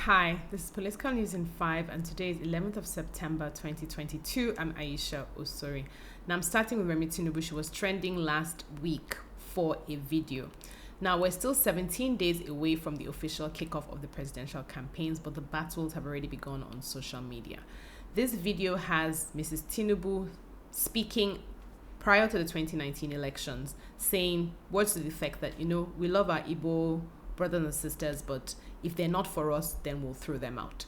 Hi, this is Political News in 5, and today is 11th of September 2022. I'm Aisha Osori. Now, I'm starting with Remi Tinubu. She was trending last week for a video. Now, we're still 17 days away from the official kickoff of the presidential campaigns, but the battles have already begun on social media. This video has Mrs. Tinubu speaking prior to the 2019 elections, saying words to the effect that, we love our Igbo brothers and sisters, but if they're not for us, then we'll throw them out.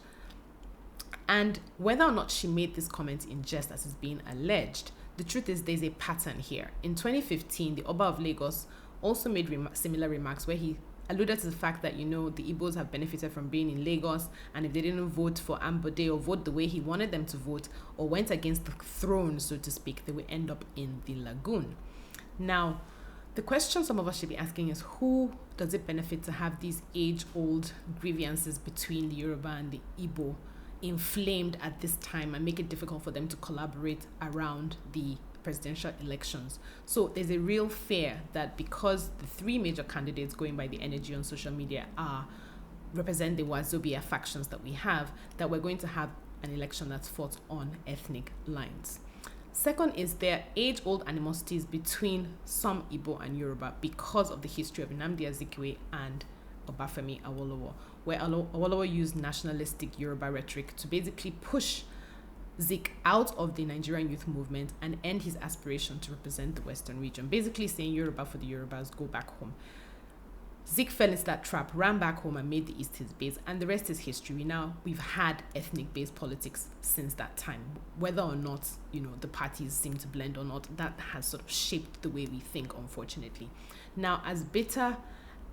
And whether or not she made this comment in jest, as is being alleged, the truth is there's a pattern here. In 2015, the Oba of Lagos also made similar remarks where he alluded to the fact that, the Igbos have benefited from being in Lagos, and if they didn't vote for Ambode or vote the way he wanted them to vote or went against the throne, so to speak, they would end up in the lagoon. Now, the question some of us should be asking is, who does it benefit to have these age-old grievances between the Yoruba and the Igbo inflamed at this time and make it difficult for them to collaborate around the presidential elections? So there's a real fear that because the three major candidates going by the energy on social media represent the Wazobia factions that we have, that we're going to have an election that's fought on ethnic lines. Second is there are age-old animosities between some Igbo and Yoruba because of the history of Nnamdi Azikiwe and Obafemi Awolowo, where Awolowo used nationalistic Yoruba rhetoric to basically push Zik out of the Nigerian youth movement and end his aspiration to represent the Western region, basically saying Yoruba for the Yorubas, go back home. Zik fell into that trap, ran back home and made the East his base, and the rest is history. We've had ethnic-based politics since that time. Whether or not, the parties seem to blend or not, that has sort of shaped the way we think, unfortunately. Now,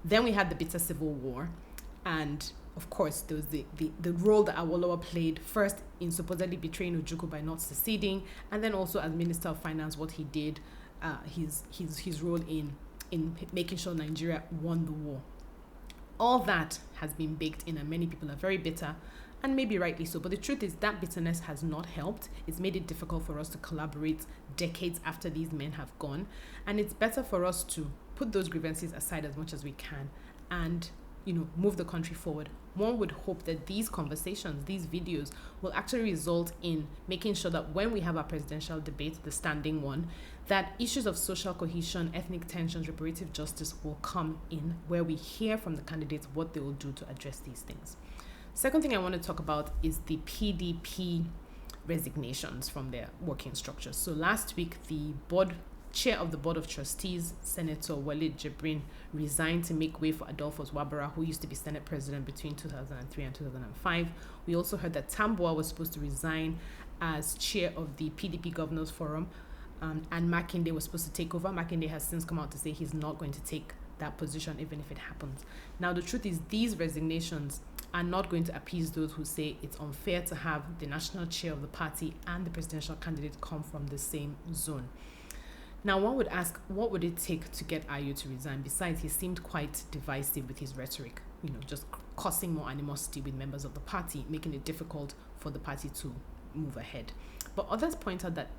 then we had the bitter civil war, and of course, there was the role that Awolowo played, first in supposedly betraying Ojukwu by not seceding, and then also as Minister of Finance, what he did, his role in making sure Nigeria won the war. All that has been baked in, and many people are very bitter, and maybe rightly so. But the truth is that bitterness has not helped. It's made it difficult for us to collaborate decades after these men have gone. And it's better for us to put those grievances aside as much as we can and move the country forward. One would hope that these conversations, these videos, will actually result in making sure that when we have our presidential debate, the standing one, that issues of social cohesion, ethnic tensions, reparative justice will come in, where we hear from the candidates what they will do to address these things. Second thing I want to talk about is the PDP resignations from their working structures. So last week, the chair of the Board of Trustees, Senator Walid Jibrin, resigned to make way for Adolphus Wabara, who used to be Senate President between 2003 and 2005. We also heard that Tambuwal was supposed to resign as chair of the PDP Governors Forum, and Makinde was supposed to take over. Makinde has since come out to say he's not going to take that position, even if it happens. Now, the truth is these resignations are not going to appease those who say it's unfair to have the national chair of the party and the presidential candidate come from the same zone. Now, one would ask, what would it take to get Ayu to resign? Besides, he seemed quite divisive with his rhetoric, just causing more animosity with members of the party, making it difficult for the party to move ahead. But others point out that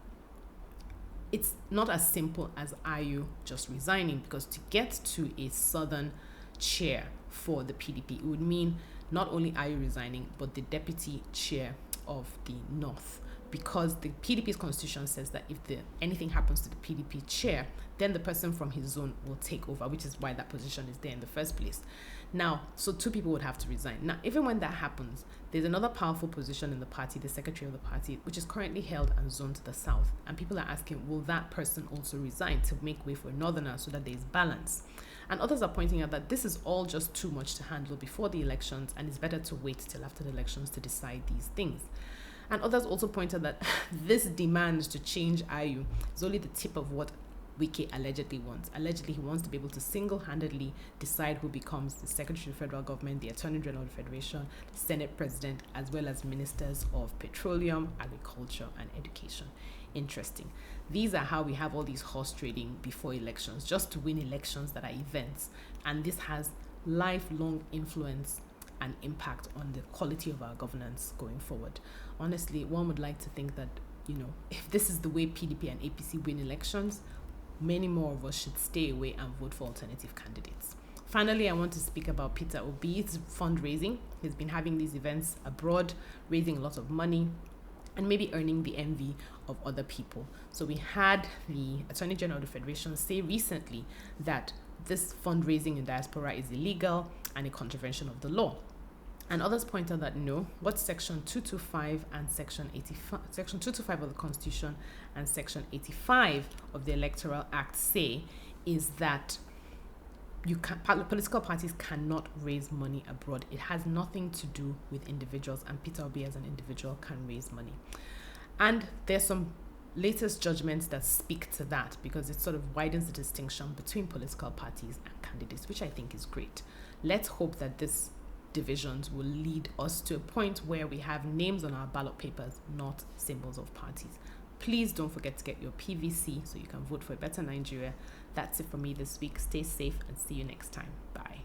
it's not as simple as Ayu just resigning, because to get to a southern chair for the PDP, it would mean not only Ayu resigning, but the deputy chair of the North, because the PDP's constitution says that if anything happens to the PDP chair, then the person from his zone will take over, which is why that position is there in the first place. Now, so two people would have to resign. Now, even when that happens, there's another powerful position in the party, the secretary of the party, which is currently held and zoned to the south. And people are asking, will that person also resign to make way for a northerner so that there's balance? And others are pointing out that this is all just too much to handle before the elections, and it's better to wait till after the elections to decide these things. And others also pointed that this demand to change Ayu is only the tip of what Wike allegedly wants. Allegedly, he wants to be able to single-handedly decide who becomes the Secretary of Federal Government, the Attorney General of the Federation, the Senate President, as well as Ministers of Petroleum, Agriculture, and Education. Interesting. These are how we have all these horse trading before elections, just to win elections that are events. And this has lifelong influence and impact on the quality of our governance going forward. Honestly, one would like to think that, if this is the way PDP and APC win elections, many more of us should stay away and vote for alternative candidates. Finally, I want to speak about Peter Obi's fundraising. He's been having these events abroad, raising a lot of money, and maybe earning the envy of other people. So we had the Attorney General of the Federation say recently that this fundraising in diaspora is illegal and a contravention of the law. And others point out that no, what Section 225 and Section 85, Section 225 of the Constitution and Section 85 of the Electoral Act say is that political parties cannot raise money abroad. It has nothing to do with individuals, and Peter Obi as an individual can raise money. And there's some latest judgments that speak to that, because it sort of widens the distinction between political parties and candidates, which I think is great. Let's hope that these divisions will lead us to a point where we have names on our ballot papers, not symbols of parties. Please don't forget to get your PVC so you can vote for a better Nigeria. That's it for me this week. Stay safe and see you next time. Bye.